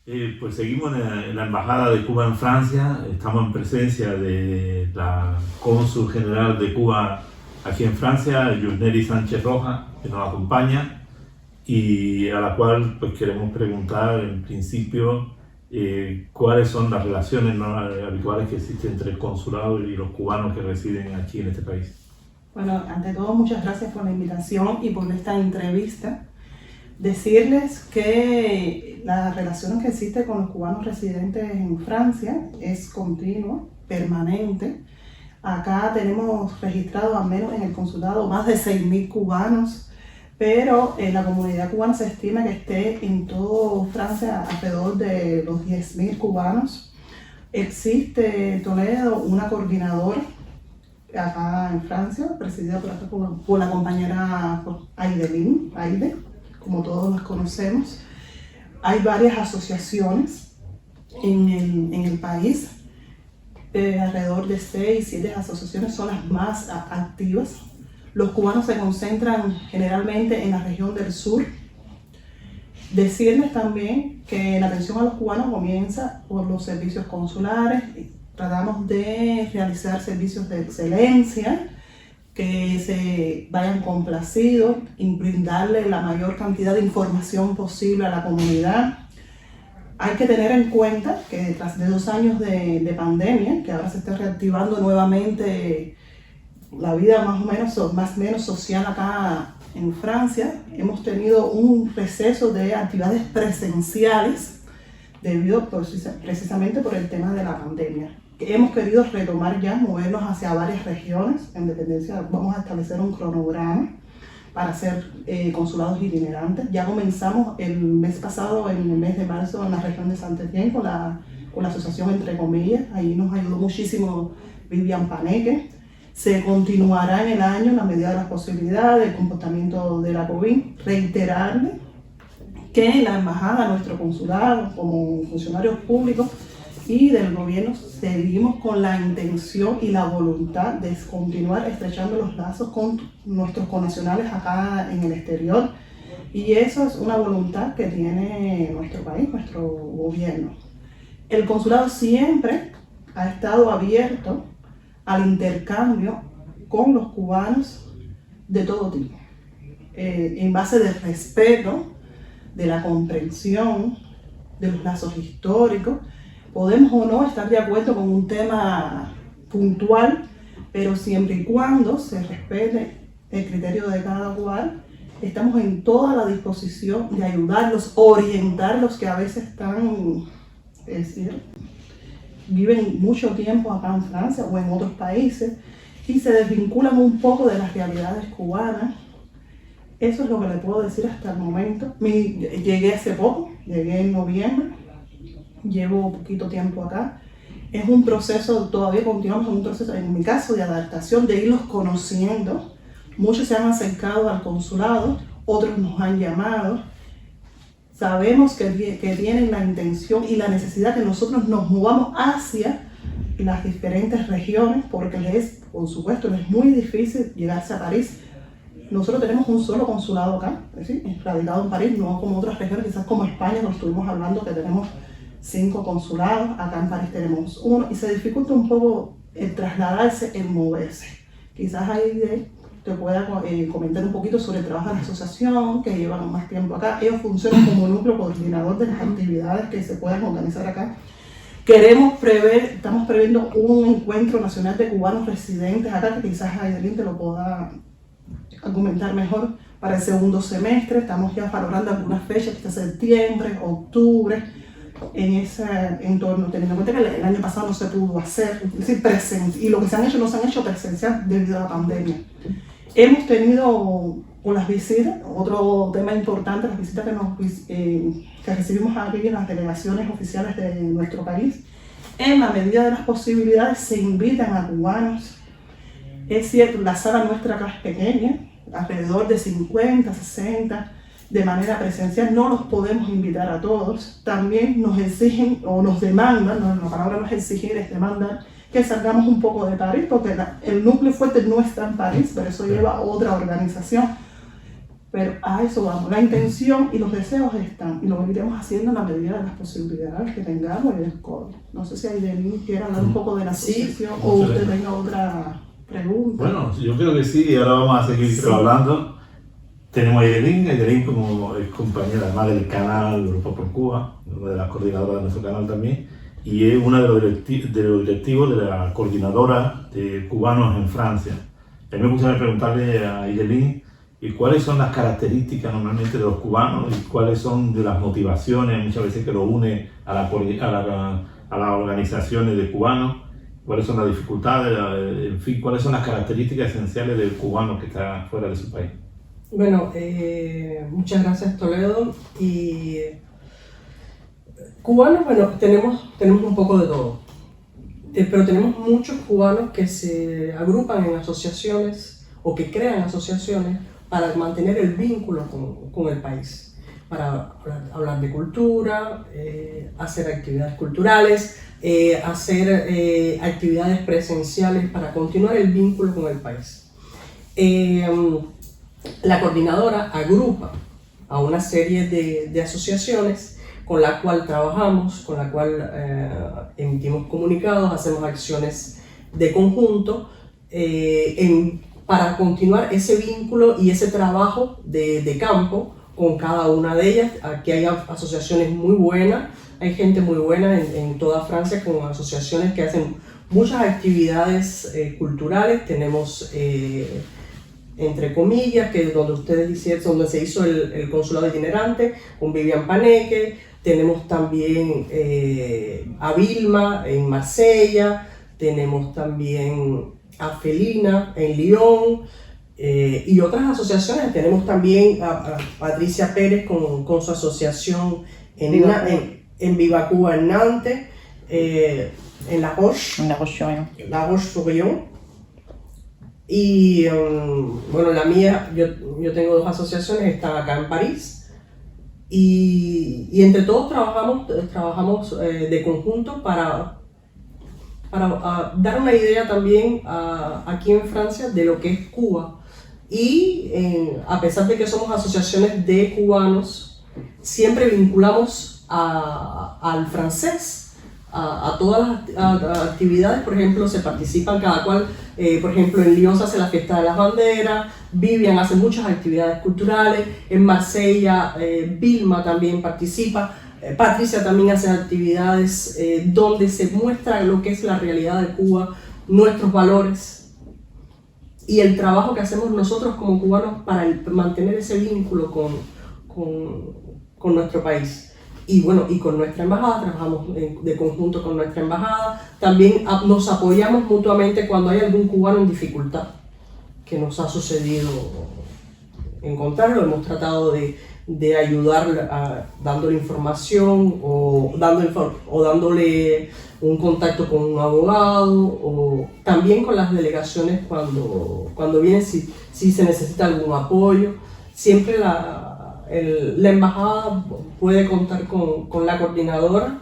Pues seguimos en la Embajada de Cuba en Francia. Estamos en presencia de la cónsul general de Cuba aquí en Francia, Yusneri Sánchez Rojas, que nos acompaña y a la cual pues queremos preguntar en principio cuáles son las relaciones no habituales que existen entre el consulado y los cubanos que residen aquí en este país. Bueno, ante todo, muchas gracias por la invitación y por esta entrevista. Decirles que la relación que existe con los cubanos residentes en Francia es continua, permanente. Acá tenemos registrados, al menos en el consulado, más de 6.000 cubanos, pero la comunidad cubana se estima que esté en toda Francia alrededor de los 10.000 cubanos. Existe en Toledo una coordinadora acá en Francia, presidida por la compañera Aide, como todos las conocemos. Hay varias asociaciones en el país, alrededor de 6-7 asociaciones son las más activas. Los cubanos se concentran generalmente en la región del sur. Decirles también que la atención a los cubanos comienza por los servicios consulares. Tratamos de realizar servicios de excelencia, que se vayan complacidos y brindarle la mayor cantidad de información posible a la comunidad. Hay que tener en cuenta que tras de 2 años de pandemia, que ahora se está reactivando nuevamente la vida más o menos social acá en Francia, hemos tenido un receso de actividades presenciales debido precisamente por el tema de la pandemia. Hemos querido retomar ya, movernos hacia varias regiones. En dependencia vamos a establecer un cronograma para hacer consulados itinerantes. Ya comenzamos el mes pasado, en el mes de marzo, en la región de Saint-Étienne con la asociación Entre Comillas. Ahí nos ayudó muchísimo Vivian Paneque. Se continuará en el año, en la medida de las posibilidades, el comportamiento de la COVID. Reiterarle que la embajada, nuestro consulado, como funcionarios públicos y del gobierno, seguimos con la intención y la voluntad de continuar estrechando los lazos con nuestros connacionales acá en el exterior. Y eso es una voluntad que tiene nuestro país, nuestro gobierno. El consulado siempre ha estado abierto al intercambio con los cubanos de todo tipo, en base del respeto, de la comprensión, de los lazos históricos. Podemos o no estar de acuerdo con un tema puntual, pero siempre y cuando se respete el criterio de cada cual, estamos en toda la disposición de ayudarlos, orientarlos, que a veces están, es decir, viven mucho tiempo acá en Francia o en otros países y se desvinculan un poco de las realidades cubanas. Eso es lo que le puedo decir hasta el momento. Llegué hace poco, llegué en noviembre, llevo poquito tiempo acá. Es un proceso, todavía continuamos en un proceso, en mi caso, de adaptación, de irlos conociendo. Muchos se han acercado al consulado, otros nos han llamado. Sabemos que tienen la intención y la necesidad que nosotros nos movamos hacia las diferentes regiones, porque por supuesto, les es muy difícil llegarse a París. Nosotros tenemos un solo consulado acá, ¿sí? Radicado en París, no como otras regiones, quizás como España, nos estuvimos hablando que tenemos 5 consulados, acá en París tenemos 1, y se dificulta un poco el trasladarse, el moverse. Quizás ahí te pueda comentar un poquito sobre el trabajo de la asociación, que llevan más tiempo acá. Ellos funcionan como núcleo coordinador de las actividades que se puedan organizar acá. Estamos previendo un encuentro nacional de cubanos residentes acá, que quizás Aidelín te lo pueda argumentar mejor, para el segundo semestre. Estamos ya valorando algunas fechas, hasta septiembre, octubre, en ese entorno, teniendo en cuenta que el año pasado no se pudo hacer, es decir, presencial, y lo que se han hecho no se han hecho presencial debido a la pandemia. Hemos tenido con las visitas, otro tema importante, las visitas que recibimos aquí en las delegaciones oficiales de nuestro país. En la medida de las posibilidades se invitan a cubanos. Es cierto, la sala nuestra acá es pequeña, alrededor de 50, 60, de manera presencial. No los podemos invitar a todos. También nos exigen o nos demandan, la palabra no es exigir, es demandar, que salgamos un poco de París, porque el núcleo fuerte no está en París, pero eso lleva a otra organización. Pero a eso vamos, la intención y los deseos están, y lo iremos haciendo en la medida de las posibilidades que tengamos y del COVID. No sé si Aidelín quiere hablar un poco de la asociación o usted tenga otra pregunta. Bueno, yo creo que sí, y ahora vamos a seguir hablando. Tenemos a Aidelín como es compañera además del canal Europa por Cuba, una de las coordinadoras de nuestro canal también, y es una de los directivos de la coordinadora de cubanos en Francia. A mí me gustaría preguntarle a Aidelín cuáles son las características normalmente de los cubanos y cuáles son de las motivaciones muchas veces que lo une a las organizaciones de cubanos, cuáles son las dificultades, en fin, cuáles son las características esenciales del cubano que está fuera de su país. Bueno, muchas gracias Toledo. Y cubanos, bueno, tenemos un poco de todo, pero tenemos muchos cubanos que se agrupan en asociaciones o que crean asociaciones para mantener el vínculo con el país, para hablar de cultura, hacer actividades culturales, hacer actividades presenciales para continuar el vínculo con el país. La coordinadora agrupa a una serie de asociaciones con la cual trabajamos, con la cual emitimos comunicados, hacemos acciones de conjunto para continuar ese vínculo y ese trabajo de campo con cada una de ellas. Aquí hay asociaciones muy buenas, hay gente muy buena en toda Francia con asociaciones que hacen muchas actividades culturales. Tenemos entre comillas, que es donde ustedes hicieron, donde se hizo el consulado itinerante con Vivian Paneque. Tenemos también a Vilma en Marsella, tenemos también a Felina en Lyon y otras asociaciones. Tenemos también a Patricia Pérez con su asociación en Viva Cuba en Nantes, en La Roche-sur-Yon. Y bueno, la mía, yo tengo dos asociaciones, están acá en París, y entre todos trabajamos de conjunto para dar una idea también aquí en Francia de lo que es Cuba. Y a pesar de que somos asociaciones de cubanos, siempre vinculamos al francés. A todas las actividades. Por ejemplo, se participan cada cual, por ejemplo en Lyon se hace la fiesta de las banderas, Vivian hace muchas actividades culturales, en Marsella Vilma también participa, Patricia también hace actividades donde se muestra lo que es la realidad de Cuba, nuestros valores y el trabajo que hacemos nosotros como cubanos para mantener ese vínculo con nuestro país. Y bueno, y con nuestra embajada, trabajamos de conjunto con nuestra embajada. También nos apoyamos mutuamente cuando hay algún cubano en dificultad, que nos ha sucedido encontrarlo. Hemos tratado de ayudarle dándole información o dándole un contacto con un abogado, o también con las delegaciones cuando vienen si se necesita algún apoyo. Siempre la embajada puede contar con la coordinadora,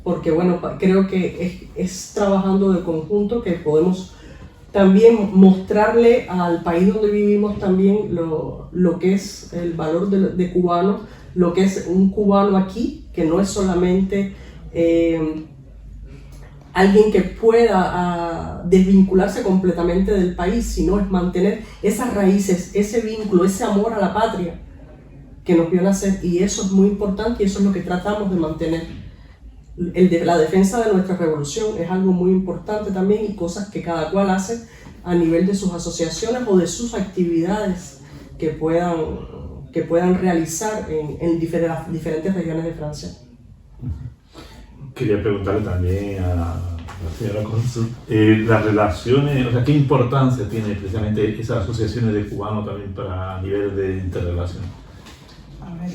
porque bueno, creo que es trabajando de conjunto que podemos también mostrarle al país donde vivimos también lo que es el valor de cubano, lo que es un cubano aquí, que no es solamente alguien que pueda desvincularse completamente del país, sino es mantener esas raíces, ese vínculo, ese amor a la patria que nos vio nacer, y eso es muy importante y eso es lo que tratamos de mantener. La defensa de nuestra revolución es algo muy importante también, y cosas que cada cual hace a nivel de sus asociaciones o de sus actividades que puedan realizar en diferentes regiones de Francia. Quería preguntarle también a la señora Cónsul, las relaciones, o sea, ¿qué importancia tiene precisamente esas asociaciones de cubanos también a nivel de interrelación? A ver,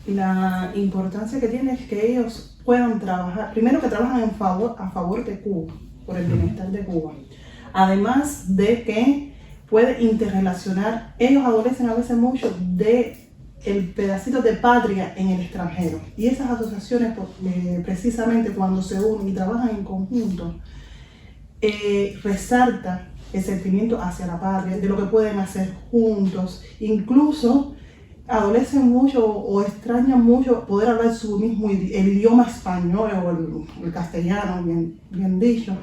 la importancia que tiene es que ellos puedan trabajar, primero que trabajan a favor de Cuba, por el bienestar de Cuba. Además de que puede interrelacionar, ellos adolecen a veces mucho de el pedacito de patria en el extranjero. Y esas asociaciones, precisamente cuando se unen y trabajan en conjunto, resalta el sentimiento hacia la patria, de lo que pueden hacer juntos. Incluso adolecen mucho o extrañan mucho poder hablar su mismo el idioma español o el castellano, bien dicho.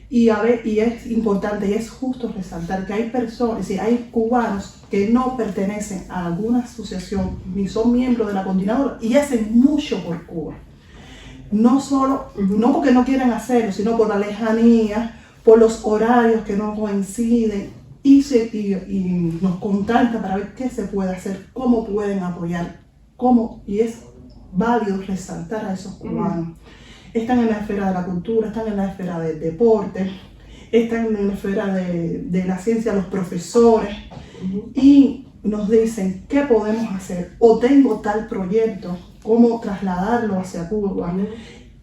Y es importante y es justo resaltar que hay personas, si hay cubanos que no pertenecen a alguna asociación ni son miembros de la coordinadora y hacen mucho por Cuba. No porque no quieran hacerlo, sino por la lejanía, por los horarios que no coinciden y nos contactan para ver qué se puede hacer, cómo pueden apoyar, y es válido resaltar a esos cubanos. Están en la esfera de la cultura, están en la esfera del deporte, están en la esfera de la ciencia, los profesores, y nos dicen qué podemos hacer, o tengo tal proyecto, cómo trasladarlo hacia Cuba.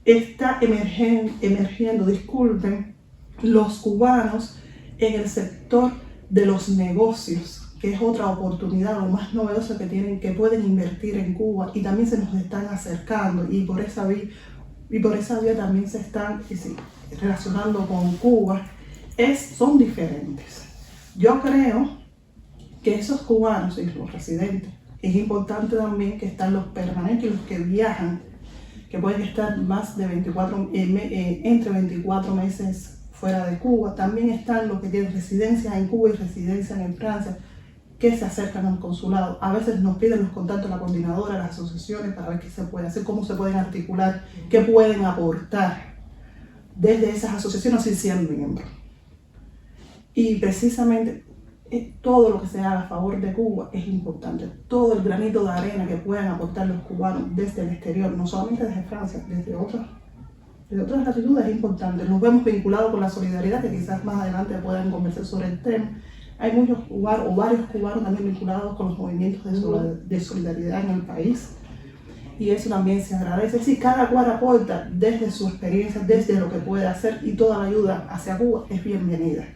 Está emergiendo, disculpen, los cubanos en el sector de los negocios, que es otra oportunidad lo más novedosa que pueden invertir en Cuba, y también se nos están acercando, y por esa vía también se están relacionando con Cuba. Son diferentes. Yo creo que esos cubanos y los residentes, es importante también que están los permanentes y los que viajan, que pueden estar más de entre 24 meses fuera de Cuba. También están los que tienen residencia en Cuba y residencia en Francia, que se acercan al consulado. A veces nos piden los contactos de la coordinadora, las asociaciones, para ver qué se puede hacer, cómo se pueden articular, qué pueden aportar desde esas asociaciones sin ser miembros. Y precisamente todo lo que se haga a favor de Cuba es importante. Todo el granito de arena que puedan aportar los cubanos desde el exterior, no solamente desde Francia, desde otras latitudes, es importante. Nos vemos vinculados con la solidaridad, que quizás más adelante puedan conversar sobre el tema. Hay muchos cubanos, o varios cubanos también vinculados con los movimientos de solidaridad en el país. Y eso también se agradece. Sí, cada cual aporta desde su experiencia, desde lo que puede hacer, y toda la ayuda hacia Cuba es bienvenida.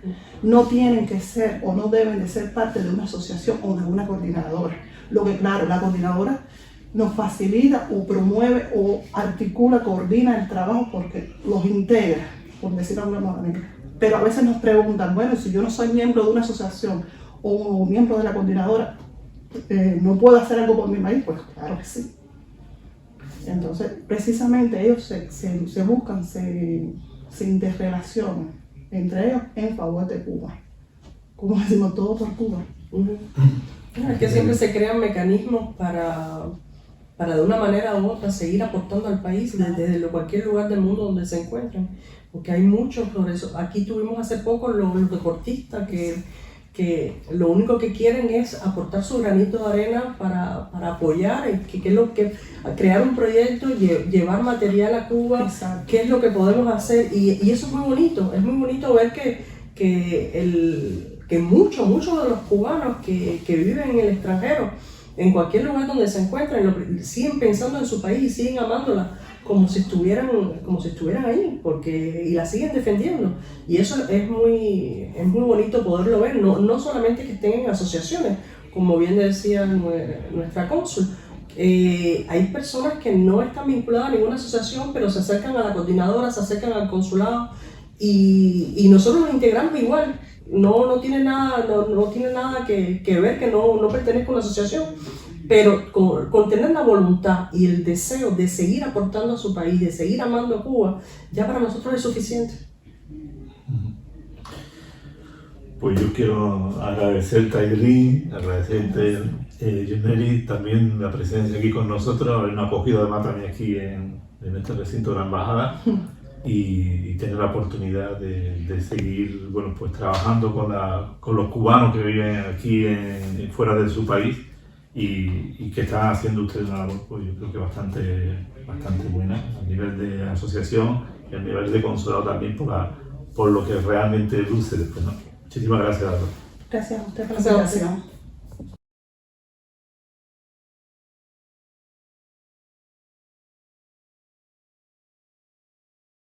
No tienen que ser o no deben de ser parte de una asociación o de una coordinadora. Lo que, claro, la coordinadora nos facilita o promueve o articula, coordina el trabajo porque los integra, por decirlo de alguna manera. Pero a veces nos preguntan, bueno, si yo no soy miembro de una asociación o miembro de la coordinadora, ¿no puedo hacer algo por mi país? Pues claro que sí. Entonces, precisamente ellos se buscan, se interrelacionan entre ellos en favor de Cuba. Como decimos, todo por Cuba. Es que siempre se crean mecanismos para de una manera u otra seguir aportando al país desde cualquier lugar del mundo donde se encuentren. Porque hay muchos sobre eso. Aquí tuvimos hace poco los deportistas que lo único que quieren es aportar su granito de arena para apoyar, crear un proyecto, llevar material a Cuba. Exacto. Qué es lo que podemos hacer, y eso es muy bonito ver que muchos de los cubanos que viven en el extranjero, en cualquier lugar donde se encuentren, siguen pensando en su país y siguen amándola como si estuvieran ahí, y la siguen defendiendo. Y eso es muy bonito poderlo ver, no solamente que estén en asociaciones, como bien decía nuestra cónsul. Hay personas que no están vinculadas a ninguna asociación, pero se acercan a la coordinadora, se acercan al consulado, y nosotros nos integramos igual. No tiene nada que ver que no pertenezca a una asociación, pero con tener la voluntad y el deseo de seguir aportando a su país, de seguir amando a Cuba, ya para nosotros es suficiente. Pues yo quiero agradecerte a Irene, agradecerte Yusneri, también la presencia aquí con nosotros, habernos acogido además también aquí en este recinto de la embajada, y tener la oportunidad de seguir pues trabajando con los cubanos que viven aquí fuera de su país, y que están haciendo ustedes una labor, pues yo creo que bastante buena a nivel de asociación y a nivel de consulado también por lo que realmente luce después, ¿no? Muchísimas gracias a todos. Gracias a usted por la invitación.